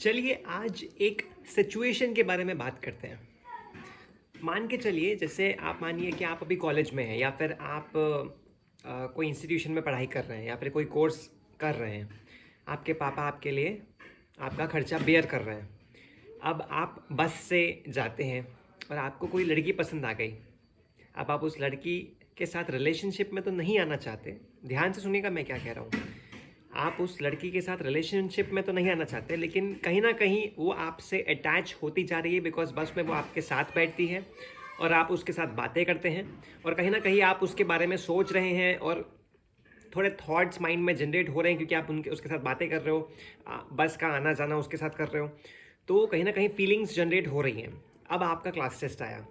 चलिए आज एक सिचुएशन के बारे में बात करते हैं। मान के चलिए जैसे आप मानिए कि आप अभी कॉलेज में हैं या फिर आप कोई इंस्टीट्यूशन में पढ़ाई कर रहे हैं या फिर कोई कोर्स कर रहे हैं। आपके पापा आपके लिए आपका खर्चा बेयर कर रहे हैं। अब आप बस से जाते हैं और आपको कोई लड़की पसंद आ गई। अब आप उस लड़की के साथ रिलेशनशिप में तो नहीं आना चाहते। ध्यान से सुनिएगा मैं क्या कह रहा हूँ। आप उस लड़की के साथ रिलेशनशिप में तो नहीं आना चाहते, लेकिन कहीं ना कहीं वो आपसे अटैच होती जा रही है बिकॉज बस में वो आपके साथ बैठती है और आप उसके साथ बातें करते हैं और कहीं ना कहीं आप उसके बारे में सोच रहे हैं और थोड़े थॉट्स माइंड में जनरेट हो रहे हैं क्योंकि आप उसके साथ बातें कर रहे हो, बस का आना जाना उसके साथ कर रहे हो, तो कहीं ना कहीं फीलिंग्स जनरेट हो रही हैं। अब आपका क्लास टेस्ट आया।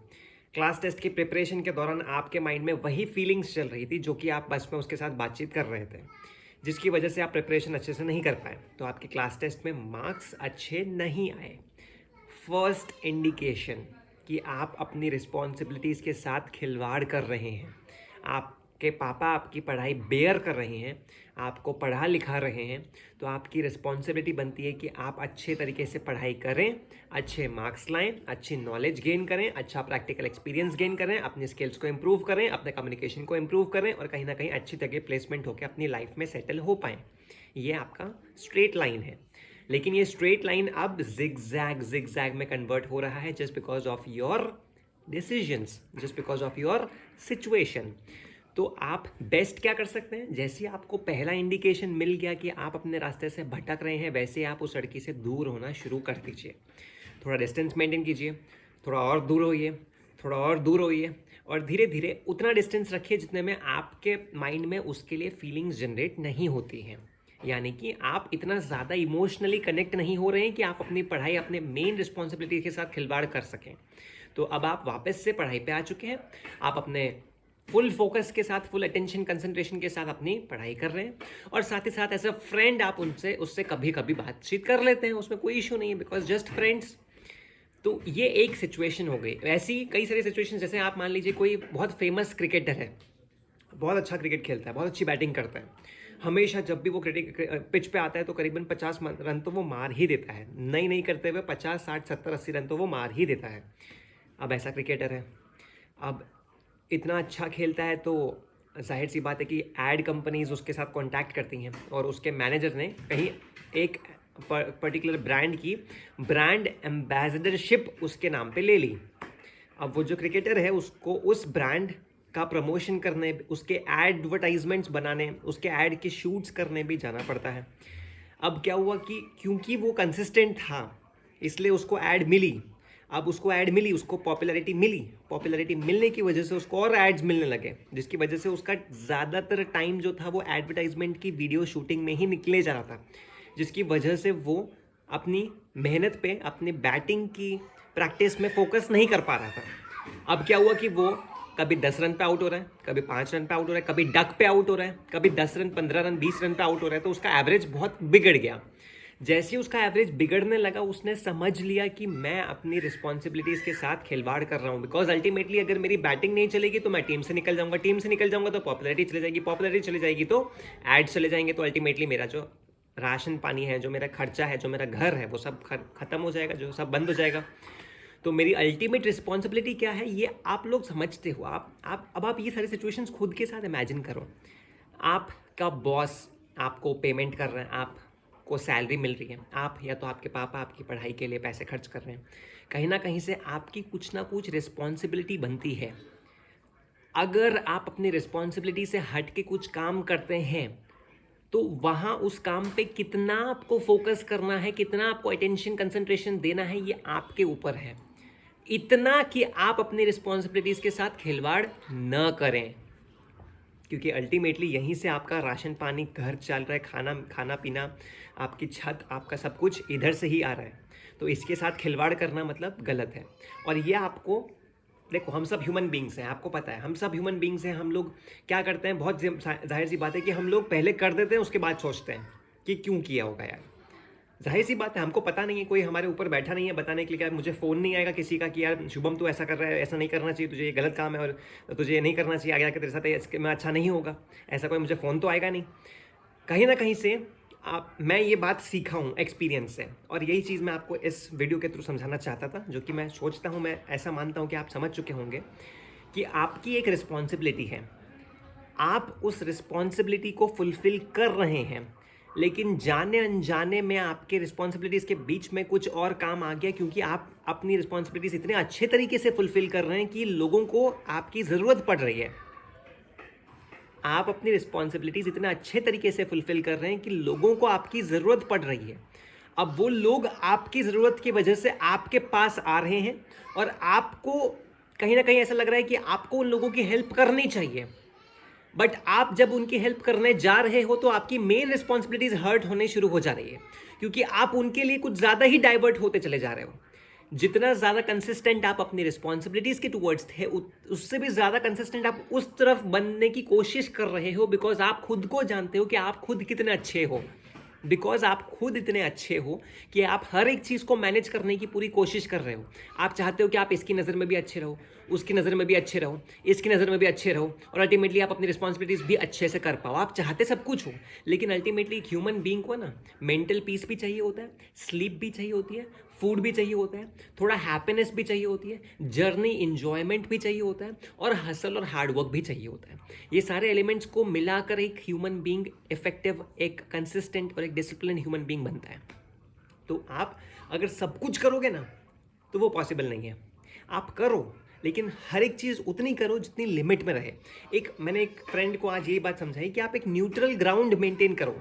क्लास टेस्ट की प्रिपरेशन के दौरान आपके माइंड में वही फीलिंग्स चल रही थी जो कि आप बस में उसके साथ बातचीत कर रहे थे, जिसकी वजह से आप प्रिपरेशन अच्छे से नहीं कर पाए, तो आपके क्लास टेस्ट में मार्क्स अच्छे नहीं आए। फर्स्ट इंडिकेशन कि आप अपनी रिस्पॉन्सिबिलिटीज़ के साथ खिलवाड़ कर रहे हैं। आपके पापा आपकी पढ़ाई बेयर कर रहे हैं, आपको पढ़ा लिखा रहे हैं, तो आपकी रिस्पॉन्सिबिलिटी बनती है कि आप अच्छे तरीके से पढ़ाई करें, अच्छे मार्क्स लाएं, अच्छी नॉलेज गेन करें, अच्छा प्रैक्टिकल एक्सपीरियंस गेन करें, अपने स्किल्स को इम्प्रूव करें, अपने कम्युनिकेशन को इम्प्रूव करें और कहीं ना कहीं अच्छी जगह प्लेसमेंट होकर अपनी लाइफ में सेटल हो पाएँ। ये आपका स्ट्रेट लाइन है, लेकिन ये स्ट्रेट लाइन अब जिगजैग में कन्वर्ट हो रहा है just because of your decisions, just because of your situation. तो आप बेस्ट क्या कर सकते हैं? जैसे आपको पहला इंडिकेशन मिल गया कि आप अपने रास्ते से भटक रहे हैं, वैसे आप उस लड़की से दूर होना शुरू कर दीजिए। थोड़ा डिस्टेंस मेंटेन कीजिए, थोड़ा और दूर होइए, थोड़ा और दूर होइए और धीरे धीरे उतना डिस्टेंस रखिए जितने में आपके माइंड में उसके लिए फीलिंग्स जनरेट नहीं होती हैं। यानी कि आप इतना ज़्यादा इमोशनली कनेक्ट नहीं हो रहे हैं कि आप अपनी पढ़ाई, अपने मेन रिस्पॉन्सिबिलिटी के साथ खिलवाड़ कर सकें। तो अब आप वापस से पढ़ाई पे आ चुके हैं, आप अपने फुल फोकस के साथ, फुल अटेंशन कंसंट्रेशन के साथ अपनी पढ़ाई कर रहे हैं और साथ ही साथ एज अ फ्रेंड आप उससे कभी कभी बातचीत कर लेते हैं, उसमें कोई इशू नहीं है बिकॉज जस्ट फ्रेंड्स। तो ये एक सिचुएशन हो गई। ऐसी कई सारी सिचुएशन, जैसे आप मान लीजिए कोई बहुत फेमस क्रिकेटर है, बहुत अच्छा क्रिकेट खेलता है, बहुत अच्छी बैटिंग करता है, हमेशा जब भी वो क्रिकेट पिच पे आता है तो करीबन 50 रन तो वो मार ही देता है, नहीं करते हुए 50, 60, 70, 80 रन तो वो मार ही देता है। अब ऐसा क्रिकेटर है, अब इतना अच्छा खेलता है तो जाहिर सी बात है कि एड कंपनीज उसके साथ कांटेक्ट करती हैं और उसके मैनेजर ने कहीं एक पर्टिकुलर ब्रांड की ब्रांड एम्बेसडरशिप उसके नाम पे ले ली। अब वो जो क्रिकेटर है उसको उस ब्रांड का प्रमोशन करने, उसके एडवर्टाइजमेंट्स बनाने, उसके ऐड के शूट्स करने भी जाना पड़ता है। अब क्या हुआ कि क्योंकि वो कंसिस्टेंट था इसलिए उसको ऐड मिली। अब उसको ऐड मिली, उसको पॉपुलैरिटी मिली, पॉपुलैरिटी मिलने की वजह से उसको और एड्स मिलने लगे, जिसकी वजह से उसका ज़्यादातर टाइम जो था वो एडवर्टाइजमेंट की वीडियो शूटिंग में ही निकले जा रहा था, जिसकी वजह से वो अपनी मेहनत पे, अपनी बैटिंग की प्रैक्टिस में फोकस नहीं कर पा रहा था। अब क्या हुआ कि वो कभी 10 रन पे आउट हो रहा है, कभी 5 रन पे आउट हो रहा है, कभी डक पे आउट हो रहा है, कभी 10 रन, 15 रन, 20 रन पे आउट हो रहा है, तो उसका एवरेज बहुत बिगड़ गया। जैसे ही उसका एवरेज बिगड़ने लगा उसने समझ लिया कि मैं अपनी रिस्पॉन्सिबिलिटीज़ के साथ खिलवाड़ कर रहा हूँ, बिकॉज अल्टीमेटली अगर मेरी बैटिंग नहीं चलेगी तो मैं टीम से निकल जाऊँगा, टीम से निकल जाऊँगा तो पॉपुलैरिटी चली जाएगी, पॉपुलैरिटी चली जाएगी तो एड्स चले जाएंगे, तो अल्टीमेटली मेरा जो राशन पानी है, जो मेरा खर्चा है, जो मेरा घर है, वो सब खत्म हो जाएगा, जो सब बंद हो जाएगा। तो मेरी अल्टीमेट रिस्पॉन्सिबिलिटी क्या है ये आप लोग समझते हो। आप ये सारी सिचुएशंस खुद के साथ इमेजिन करो। आपका बॉस आपको पेमेंट कर रहे हैं, आपको सैलरी मिल रही है, आप या तो आपके पापा आपकी पढ़ाई के लिए पैसे खर्च कर रहे हैं, कहीं ना कहीं से आपकी कुछ ना कुछ रिस्पॉन्सिबिलिटी बनती है। अगर आप अपनी रिस्पॉन्सिबिलिटी से हट के कुछ काम करते हैं तो वहाँ उस काम पे कितना आपको फोकस करना है, कितना आपको अटेंशन कंसंट्रेशन देना है, ये आपके ऊपर है। इतना कि आप अपनी रिस्पॉन्सिबिलिटीज़ के साथ खिलवाड़ न करें, क्योंकि अल्टीमेटली यहीं से आपका राशन पानी, घर चल रहा है, खाना पीना, आपकी छत, आपका सब कुछ इधर से ही आ रहा है। तो इसके साथ खिलवाड़ करना मतलब गलत है। और ये आपको देखो, हम सब ह्यूमन बींग्स हैं, आपको पता है हम सब ह्यूमन बींग्स हैं। हम लोग क्या करते हैं, बहुत जाहिर सी बात है कि हम लोग पहले कर देते हैं, उसके बाद सोचते हैं कि क्यों किया होगा यार। जाहिर सी बात है, हमको पता नहीं है, कोई हमारे ऊपर बैठा नहीं है बताने के लिए। यार मुझे फ़ोन नहीं आएगा किसी का कि यार शुभम तू ऐसा कर रहा है, ऐसा नहीं करना चाहिए, तुझे ये गलत काम है और तुझे ये नहीं करना चाहिए, आगे आके तेरे साथ इसके में अच्छा नहीं होगा, ऐसा कोई मुझे फ़ोन तो आएगा नहीं। कहीं ना कहीं से मैं ये बात सीखा हूँ एक्सपीरियंस से, और यही चीज़ मैं आपको इस वीडियो के थ्रू समझाना चाहता था, जो कि मैं सोचता हूँ, मैं ऐसा मानता हूँ कि आप समझ चुके होंगे कि आपकी एक रिस्पॉन्सिबिलिटी है, आप उस रिस्पॉन्सिबिलिटी को फुलफ़िल कर रहे हैं, लेकिन जाने अनजाने में आपके रिस्पॉन्सिबिलिटीज़ के बीच में कुछ और काम आ गया, क्योंकि आप अपनी रिस्पॉन्सिबिलिटीज़ इतने अच्छे तरीके से फुलफ़िल कर रहे हैं कि लोगों को आपकी ज़रूरत पड़ रही है। आप अपनी रिस्पॉन्सिबिलिटीज़ इतने अच्छे तरीके से फुलफ़िल कर रहे हैं कि लोगों को आपकी ज़रूरत पड़ रही है। अब वो लोग आपकी ज़रूरत की वजह से आपके पास आ रहे हैं, और आपको कहीं ना कहीं ऐसा लग रहा है कि आपको उन लोगों की हेल्प करनी चाहिए। बट आप जब उनकी हेल्प करने जा रहे हो तो आपकी मेन रिस्पॉन्सिबिलिटीज़ हर्ट होने शुरू हो जा रही है, क्योंकि आप उनके लिए कुछ ज़्यादा ही डाइवर्ट होते चले जा रहे हो। जितना ज़्यादा कंसिस्टेंट आप अपनी रिस्पॉन्सिबिलिटीज़ के टुवर्ड्स थे, उससे भी ज़्यादा कंसिस्टेंट आप उस तरफ बनने की कोशिश कर रहे हो, बिकॉज आप खुद को जानते हो कि आप खुद कितने अच्छे हो। बिकॉज आप खुद इतने अच्छे हो कि आप हर एक चीज़ को मैनेज करने की पूरी कोशिश कर रहे हो। आप चाहते हो कि आप इसकी नज़र में भी अच्छे रहो, उसकी नज़र में भी अच्छे रहो, इसकी नज़र में भी अच्छे रहो, और अल्टीमेटली आप अपनी रिस्पॉन्सिबिलिटीज़ भी अच्छे से कर पाओ। आप चाहते सब कुछ हो, लेकिन अल्टीमेटली एक ह्यूमन बीइंग को ना मेंटल पीस भी चाहिए होता है, स्लीप भी चाहिए होती है, फूड भी चाहिए होता है, थोड़ा हैप्पीनेस भी चाहिए होती है, जर्नी इंजॉयमेंट भी चाहिए होता है, और हसल और हार्ड वर्क भी चाहिए होता है। ये सारे एलिमेंट्स को मिलाकर एक ह्यूमन बीइंग इफेक्टिव, एक कंसिस्टेंट और एक डिसिप्लिन ह्यूमन बीइंग बनता है। तो आप अगर सब कुछ करोगे ना, तो वो पॉसिबल नहीं है। आप करो, लेकिन हर एक चीज़ उतनी करो जितनी लिमिट में रहे। मैंने एक फ्रेंड को आज यही बात समझाई कि आप एक न्यूट्रल ग्राउंड मेंटेन करो।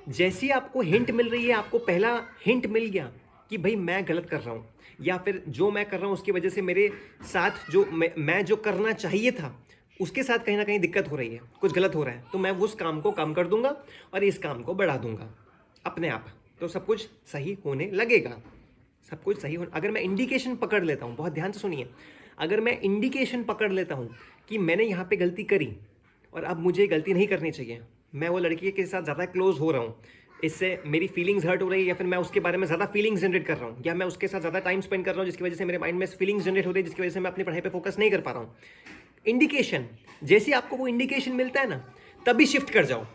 जैसी आपको हिंट मिल रही है, आपको पहला हिंट मिल गया कि भाई मैं गलत कर रहा हूँ, या फिर जो मैं कर रहा हूँ उसकी वजह से मेरे साथ जो मैं जो करना चाहिए था उसके साथ कहीं ना कहीं दिक्कत हो रही है, कुछ गलत हो रहा है, तो मैं उस काम को कम कर दूंगा और इस काम को बढ़ा दूंगा अपने आप, तो सब कुछ सही होने लगेगा। सब कुछ सही हो, अगर मैं इंडिकेशन पकड़ लेता हूँ, बहुत ध्यान से सुनिए, अगर मैं इंडिकेशन पकड़ लेता हूँ कि मैंने यहाँ पे गलती करी और अब मुझे गलती नहीं करनी चाहिए, मैं वो लड़की के साथ ज़्यादा क्लोज हो रहा हूँ, इससे मेरी फीलिंग्स हर्ट हो रही है, या फिर मैं उसके बारे में ज़्यादा फीलिंग्स जनरेट कर रहा हूँ, या मैं उसके साथ ज़्यादा टाइम स्पेंड कर रहा हूँ जिसकी वजह से मेरे माइंड में फीलिंग्स जनरेट हो रही है, जिसकी वजह से मैं अपनी पढ़ाई पे फोकस नहीं कर पा रहा हूँ। इंडिकेशन, जैसे आपको वो इंडिकेशन मिलता है ना, तभी शिफ्ट कर जाओ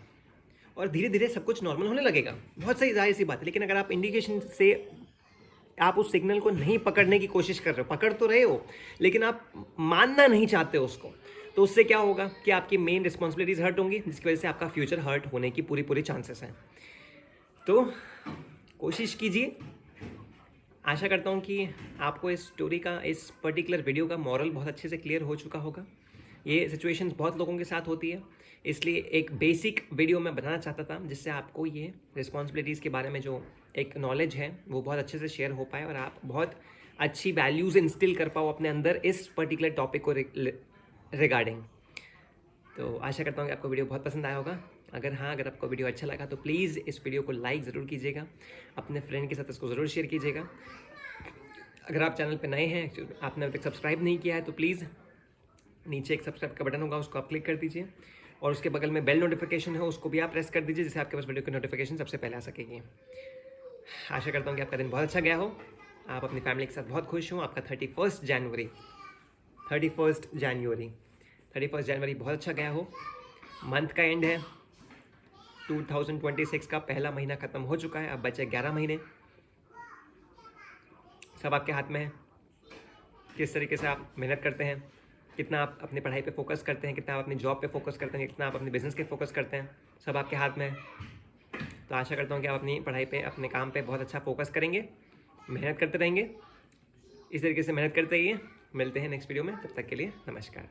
और धीरे धीरे सब कुछ नॉर्मल होने लगेगा। बहुत सही, जाहिर सी बात है। लेकिन अगर आप इंडिकेशन से आप उस सिग्नल को नहीं पकड़ने की कोशिश कर रहे हो, पकड़ तो रहे हो लेकिन आप मानना नहीं चाहते हो उसको, तो उससे क्या होगा कि आपकी मेन रिस्पॉन्सिबिलिटीज़ हर्ट होंगी, जिसकी वजह से आपका फ्यूचर हर्ट होने की पूरी चांसेस हैं। तो कोशिश कीजिए। आशा करता हूँ कि आपको इस स्टोरी का, इस पर्टिकुलर वीडियो का मॉरल बहुत अच्छे से क्लियर हो चुका होगा। ये सिचुएशंस बहुत लोगों के साथ होती है, इसलिए एक बेसिक वीडियो मैं बनाना चाहता था जिससे आपको ये रिस्पॉन्सिबिलिटीज़ के बारे में जो एक नॉलेज है वो बहुत अच्छे से शेयर हो पाए, और आप बहुत अच्छी वैल्यूज़ इंस्टिल कर पाओ अपने अंदर इस पर्टिकुलर टॉपिक को रिगार्डिंग। तो आशा करता हूँ कि आपको वीडियो बहुत पसंद आया होगा। अगर आपको वीडियो अच्छा लगा तो प्लीज़ इस वीडियो को लाइक ज़रूर कीजिएगा, अपने फ्रेंड के साथ इसको ज़रूर शेयर कीजिएगा। अगर आप चैनल पे नए हैं, आपने अभी तक सब्सक्राइब नहीं किया है, तो प्लीज़ नीचे एक सब्सक्राइब का बटन होगा, उसको आप क्लिक कर दीजिए, और उसके बगल में बेल नोटिफिकेशन है, उसको भी आप प्रेस कर दीजिए, जिससे आपके पास वीडियो की नोटिफिकेशन सबसे पहले आ सकेगी। आशा करता हूँ कि आपका दिन बहुत अच्छा गया हो, आप अपनी फैमिली के साथ बहुत खुश हो। आपका 31 जनवरी बहुत अच्छा गया हो। मंथ का एंड है, 2026 का पहला महीना ख़त्म हो चुका है, अब बचे 11 महीने। सब आपके हाथ में है, किस तरीके से आप मेहनत करते हैं, कितना आप अपनी पढ़ाई पे फोकस करते हैं, कितना आप अपनी जॉब पे फोकस करते हैं, कितना आप अपने बिजनेस पे फोकस करते हैं, सब आपके हाथ में है। तो आशा करता हूँ कि आप अपनी पढ़ाई पे, अपने काम पे बहुत अच्छा फोकस करेंगे, मेहनत करते रहेंगे। इस तरीके से मेहनत करते रहिए। मिलते हैं नेक्स्ट वीडियो में, तब तक के लिए नमस्कार।